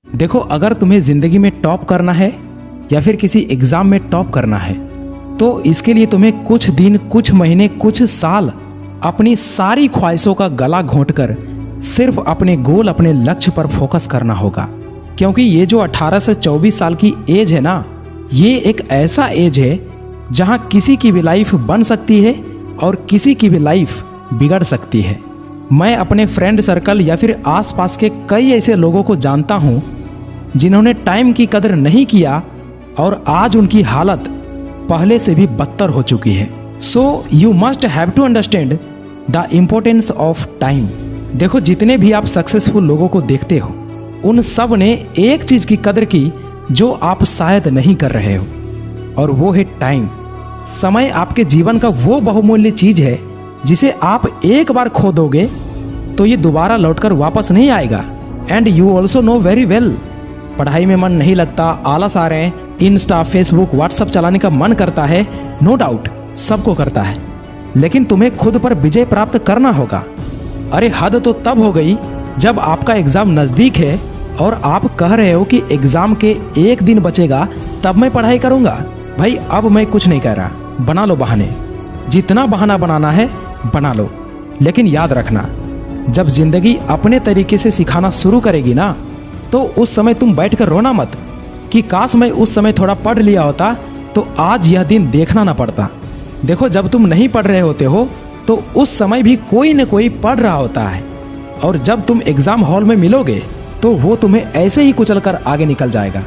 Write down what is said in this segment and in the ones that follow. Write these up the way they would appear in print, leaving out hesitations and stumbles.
देखो, अगर तुम्हें जिंदगी में टॉप करना है या फिर किसी एग्जाम में टॉप करना है तो इसके लिए तुम्हें कुछ दिन, कुछ महीने, कुछ साल अपनी सारी ख्वाहिशों का गला घोंटकर सिर्फ अपने गोल, अपने लक्ष्य पर फोकस करना होगा। क्योंकि ये जो 18 से 24 साल की एज है ना, ये एक ऐसा एज है जहां किसी की भी लाइफ बन सकती है और किसी की भी लाइफ बिगड़ सकती है। मैं अपने फ्रेंड सर्कल या फिर आसपास के कई ऐसे लोगों को जानता हूं जिन्होंने टाइम की कदर नहीं किया और आज उनकी हालत पहले से भी बदतर हो चुकी है। So you must have to understand the importance of time. देखो, जितने भी आप सक्सेसफुल लोगों को देखते हो उन सब ने एक चीज की कदर की जो आप शायद नहीं कर रहे हो, और वो है टाइम। समय आपके जीवन का वो बहुमूल्य चीज है जिसे आप एक बार खो दोगे तो ये दोबारा लौटकर वापस नहीं आएगा। And you also know very well, पढ़ाई में मन नहीं लगता, आलस आ रहे हैं, इंस्टा, फेसबुक, व्हाट्सअप चलाने का मन करता है, नो डाउट सबको करता है, लेकिन तुम्हें खुद पर विजय प्राप्त करना होगा। अरे हद तो तब हो गई जब आपका एग्जाम नजदीक है और आप कह रहे हो कि एग्जाम के एक दिन बचेगा तब मैं पढ़ाई करूंगा। भाई अब मैं कुछ नहीं कह रहा, बना लो बहाने, जितना बहाना बनाना है बना लो, लेकिन याद रखना जब जिंदगी अपने तरीके से सिखाना शुरू करेगी ना तो उस समय तुम बैठकर रोना मत कि काश मैं उस समय थोड़ा पढ़ लिया होता तो आज यह दिन देखना ना पड़ता। देखो, जब तुम नहीं पढ़ रहे होते हो तो उस समय भी कोई न कोई पढ़ रहा होता है, और जब तुम एग्जाम हॉल में मिलोगे तो वो तुम्हें ऐसे ही कुचल कर आगे निकल जाएगा,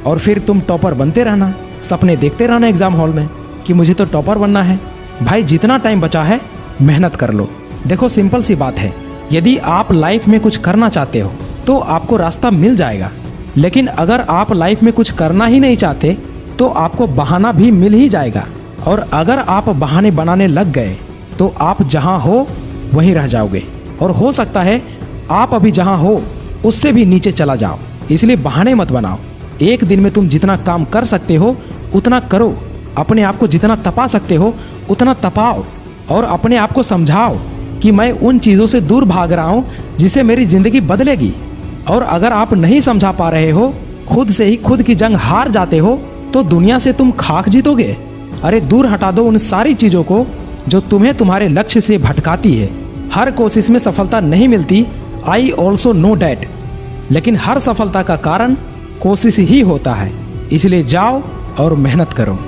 और फिर तुम टॉपर बनते रहना, सपने देखते रहना एग्जाम हॉल में कि मुझे तो टॉपर बनना है। भाई जितना टाइम बचा है मेहनत कर लो। देखो, सिंपल सी बात है, यदि आप लाइफ में कुछ करना चाहते हो तो आपको रास्ता मिल जाएगा, लेकिन अगर आप लाइफ में कुछ करना ही नहीं चाहते तो आपको बहाना भी मिल ही जाएगा, और अगर आप बहाने बनाने लग गए तो आप जहां हो वहीं रह जाओगे, और हो सकता है आप अभी जहां हो उससे भी नीचे चला जाओ। इसलिए बहाने मत बनाओ। एक दिन में तुम जितना काम कर सकते हो उतना करो, अपने आप को जितना तपा सकते हो उतना तपाओ, और अपने आप को समझाओ कि मैं उन चीज़ों से दूर भाग रहा हूँ जिससे मेरी ज़िंदगी बदलेगी। और अगर आप नहीं समझा पा रहे हो, खुद से ही खुद की जंग हार जाते हो, तो दुनिया से तुम खाक जीतोगे। अरे दूर हटा दो उन सारी चीज़ों को जो तुम्हें तुम्हारे लक्ष्य से भटकाती है। हर कोशिश में सफलता नहीं मिलती, आई ऑल्सो नो डैट, लेकिन हर सफलता का कारण कोशिश ही होता है। इसलिए जाओ और मेहनत करो।